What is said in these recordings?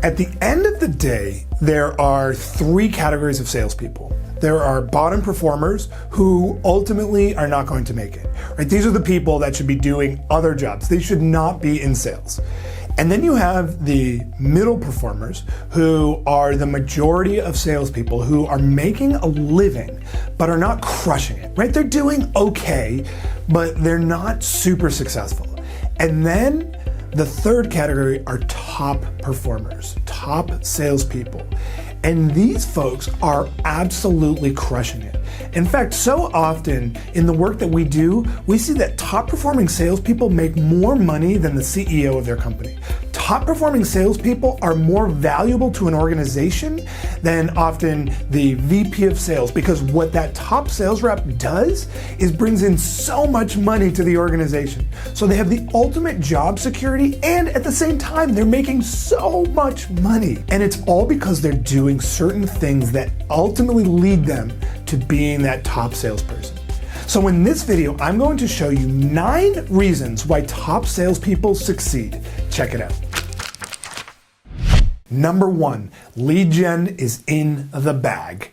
At the end of the day, there are three categories of salespeople. There are bottom performers who ultimately are not going to make it, right? These are the people that should be doing other jobs. They should not be in sales. And then you have the middle performers who are the majority of salespeople who are making a living, but are not crushing it, right? They're doing okay, but they're not super successful. And then the third category are top performers, top salespeople. And these folks are absolutely crushing it. In fact, so often in the work that we do, we see that top performing salespeople make more money than the CEO of their company. Top performing salespeople are more valuable to an organization than often the VP of sales, because what that top sales rep does is brings in so much money to the organization. So they have the ultimate job security, and at the same time, they're making so much money. And it's all because they're doing certain things that ultimately lead them to being that top salesperson. So in this video, I'm going to show you 9 reasons why top salespeople succeed. Check it out. Number 1, lead gen is in the bag.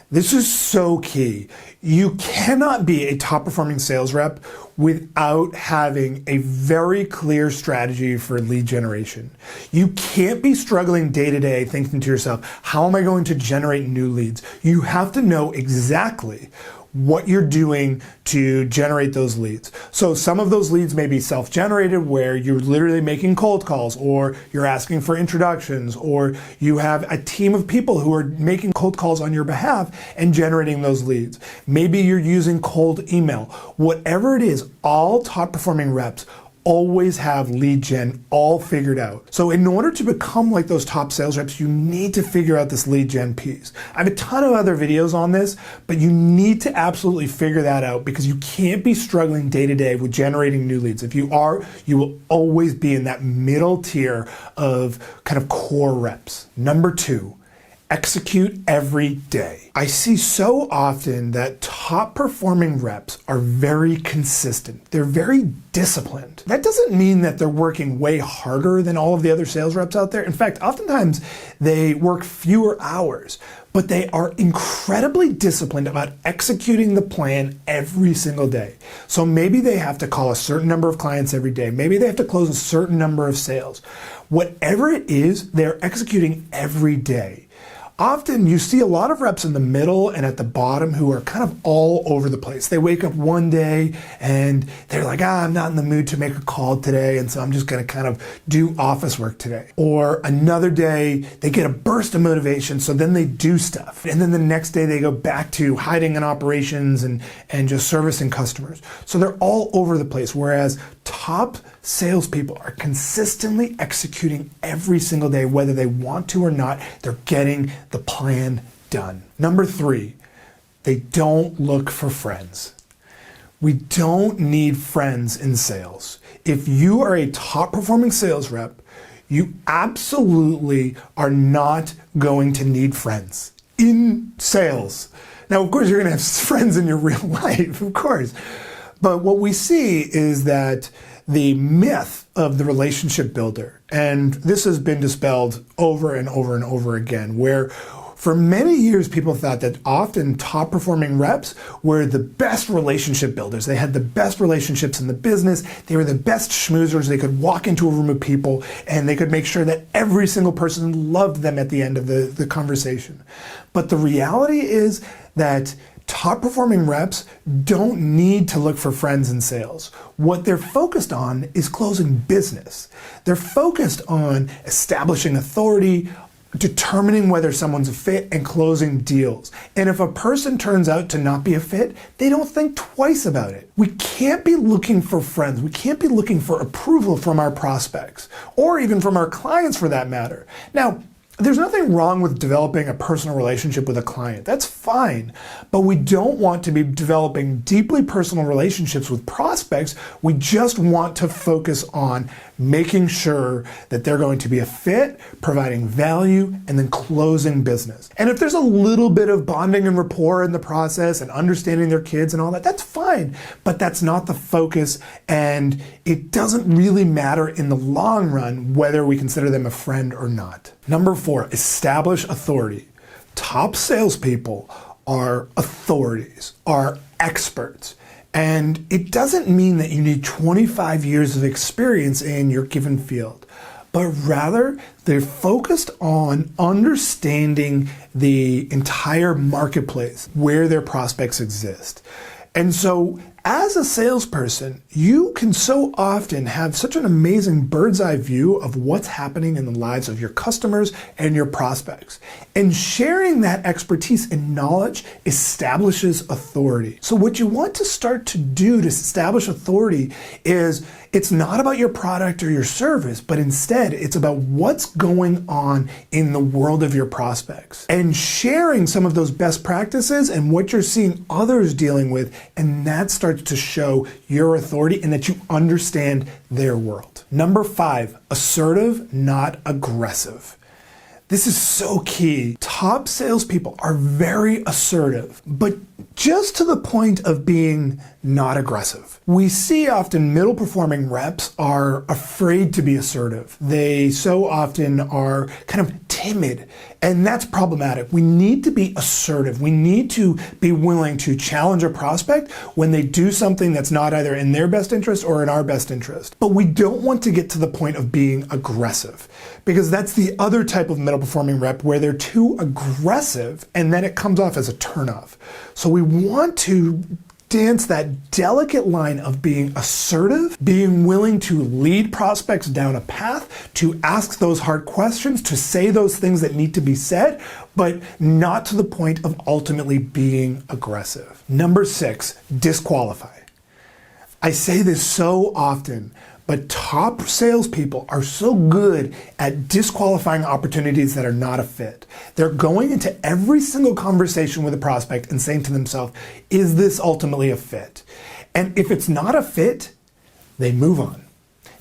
This is so key. You cannot be a top performing sales rep without having a very clear strategy for lead generation. You can't be struggling day to day thinking to yourself, how am I going to generate new leads? You have to know exactly what you're doing to generate those leads. So some of those leads may be self-generated, where you're literally making cold calls, or you're asking for introductions, or you have a team of people who are making cold calls on your behalf and generating those leads. Maybe you're using cold email. Whatever it is, all top performing reps always have lead gen all figured out. So in order to become like those top sales reps, you need to figure out this lead gen piece. I have a ton of other videos on this, but you need to absolutely figure that out, because you can't be struggling day to day with generating new leads. If you are, you will always be in that middle tier of kind of core reps. Number 2, execute every day. I see so often that top performing reps are very consistent. They're very disciplined. That doesn't mean that they're working way harder than all of the other sales reps out there. In fact, oftentimes they work fewer hours, but they are incredibly disciplined about executing the plan every single day. So maybe they have to call a certain number of clients every day. Maybe they have to close a certain number of sales. Whatever it is, they're executing every day. Often you see a lot of reps in the middle and at the bottom who are kind of all over the place. They wake up one day and they're like, I'm not in the mood to make a call today, and so I'm just gonna kind of do office work today. Or another day, they get a burst of motivation, so then they do stuff. And then the next day they go back to hiding in operations and just servicing customers. So they're all over the place, whereas top salespeople are consistently executing every single day, whether they want to or not. They're getting the plan done. Number 3, they don't look for friends. We don't need friends in sales. If you are a top performing sales rep, you absolutely are not going to need friends in sales. Now, of course, you're going to have friends in your real life, of course. But what we see is that the myth of the relationship builder, and this has been dispelled over and over and over again, where for many years people thought that often top performing reps were the best relationship builders. They had the best relationships in the business. They were the best schmoozers. They could walk into a room of people and they could make sure that every single person loved them at the end of the conversation. But the reality is that top performing reps don't need to look for friends in sales. What they're focused on is closing business. They're focused on establishing authority, determining whether someone's a fit, and closing deals. And if a person turns out to not be a fit, they don't think twice about it. We can't be looking for friends. We can't be looking for approval from our prospects, or even from our clients for that matter. Now, There's nothing wrong with developing a personal relationship with a client. That's fine. But we don't want to be developing deeply personal relationships with prospects. We just want to focus on making sure that they're going to be a fit, providing value, and then closing business. And if there's a little bit of bonding and rapport in the process and understanding their kids and all that, that's fine. But that's not the focus, and it doesn't really matter in the long run whether we consider them a friend or not. Number 4, establish authority. Top salespeople are authorities, are experts. And it doesn't mean that you need 25 years of experience in your given field, but rather they're focused on understanding the entire marketplace where their prospects exist. And so as a salesperson, you can so often have such an amazing bird's eye view of what's happening in the lives of your customers and your prospects. And sharing that expertise and knowledge establishes authority. So what you want to start to do to establish authority is it's not about your product or your service, but instead it's about what's going on in the world of your prospects and sharing some of those best practices and what you're seeing others dealing with, and that starts to show your authority and that you understand their world. Number 5, assertive, not aggressive. This is so key. Top salespeople are very assertive, but just to the point of being not aggressive. We see often middle performing reps are afraid to be assertive. They so often are kind of timid, and that's problematic. We need to be assertive. We need to be willing to challenge a prospect when they do something that's not either in their best interest or in our best interest. But we don't want to get to the point of being aggressive, because that's the other type of middle performing rep where they're too aggressive and then it comes off as a turnoff. So we want to dance that delicate line of being assertive, being willing to lead prospects down a path, to ask those hard questions, to say those things that need to be said, but not to the point of ultimately being aggressive. Number 6, disqualify. I say this so often, but top salespeople are so good at disqualifying opportunities that are not a fit. They're going into every single conversation with a prospect and saying to themselves, is this ultimately a fit? And if it's not a fit, they move on.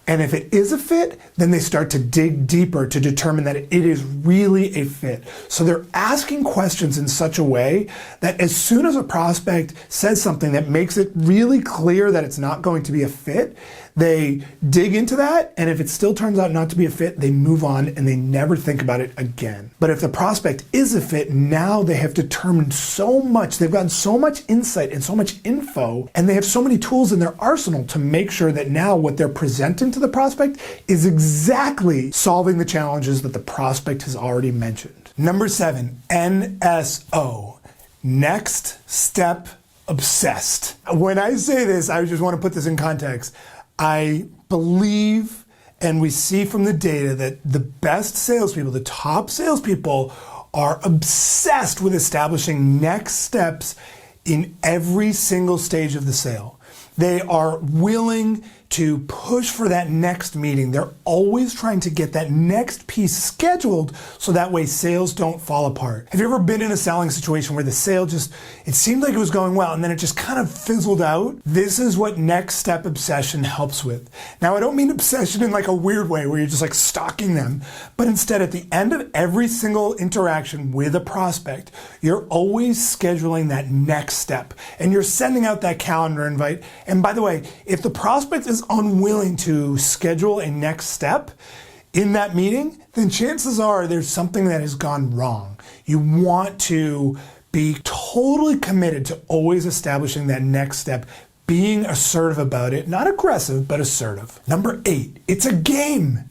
And if it is a fit, then they start to dig deeper to determine that it is really a fit. So they're asking questions in such a way that as soon as a prospect says something that makes it really clear that it's not going to be a fit, they dig into that, and if it still turns out not to be a fit, they move on and they never think about it again. But if the prospect is a fit, now they have determined so much, they've gotten so much insight and so much info, and they have so many tools in their arsenal to make sure that now what they're presenting to the prospect is exactly solving the challenges that the prospect has already mentioned. Number 7, NSO. Next Step Obsessed. When I say this, I just want to put this in context. I believe, and we see from the data, that the best salespeople, the top salespeople, are obsessed with establishing next steps in every single stage of the sale. They are willing to push for that next meeting. They're always trying to get that next piece scheduled so that way sales don't fall apart. Have you ever been in a selling situation where the sale it seemed like it was going well and then it just kind of fizzled out? This is what next step obsession helps with. Now, I don't mean obsession in like a weird way where you're just like stalking them, but instead at the end of every single interaction with a prospect, you're always scheduling that next step and you're sending out that calendar invite. And by the way, if the prospect is unwilling to schedule a next step in that meeting, then chances are there's something that has gone wrong. You want to be totally committed to always establishing that next step, being assertive about it, not aggressive, but assertive. Number 8, it's a game.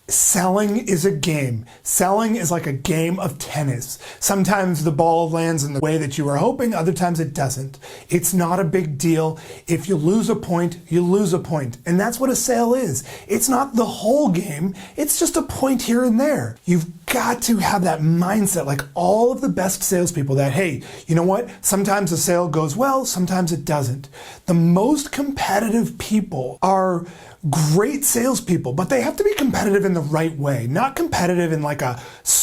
Selling is a game. Selling is like a game of tennis. Sometimes the ball lands in the way that you were hoping, other times it doesn't. It's not a big deal. If you lose a point, you lose a point. And that's what a sale is. It's not the whole game. It's just a point here and there. You've got to have that mindset, like all of the best salespeople, that, hey, you know what? Sometimes a sale goes well, sometimes it doesn't. The most competitive people are great salespeople, but they have to be competitive in the right way, not competitive in like a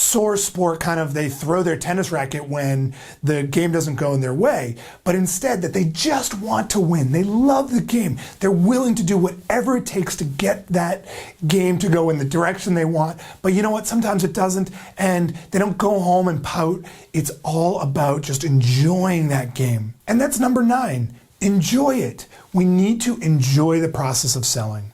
sore sport kind of, they throw their tennis racket when the game doesn't go in their way, but instead that they just want to win. They love the game. They're willing to do whatever it takes to get that game to go in the direction they want. But you know what? Sometimes it doesn't, and they don't go home and pout. It's all about just enjoying that game. And that's number 9. Enjoy it. We need to enjoy the process of selling.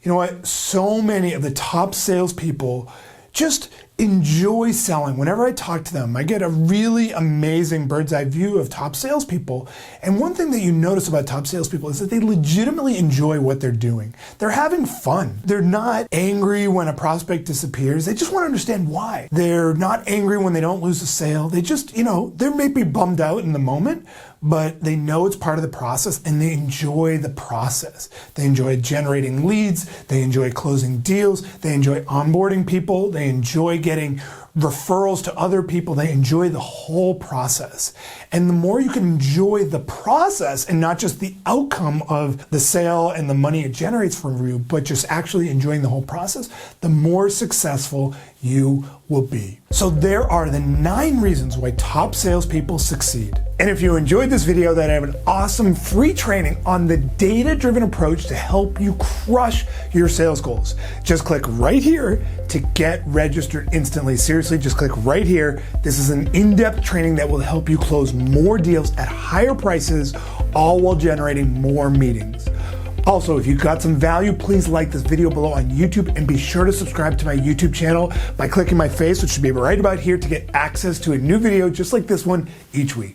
You know what? So many of the top salespeople just enjoy selling. Whenever I talk to them, I get a really amazing bird's eye view of top salespeople. And one thing that you notice about top salespeople is that they legitimately enjoy what they're doing. They're having fun. They're not angry when a prospect disappears. They just want to understand why. They're not angry when they don't lose a sale. They just, they may be bummed out in the moment, but they know it's part of the process and they enjoy the process. They enjoy generating leads. They enjoy closing deals. They enjoy onboarding people. They enjoy getting referrals to other people. They enjoy the whole process. And the more you can enjoy the process and not just the outcome of the sale and the money it generates for you, but just actually enjoying the whole process, the more successful you will be. So there are the 9 reasons why top salespeople succeed. And if you enjoyed this video, then I have an awesome free training on the data-driven approach to help you crush your sales goals. Just click right here to get registered instantly. Seriously, just click right here. This is an in-depth training that will help you close more deals at higher prices, all while generating more meetings. Also, if you got some value, please like this video below on YouTube and be sure to subscribe to my YouTube channel by clicking my face, which should be right about here, to get access to a new video just like this one each week.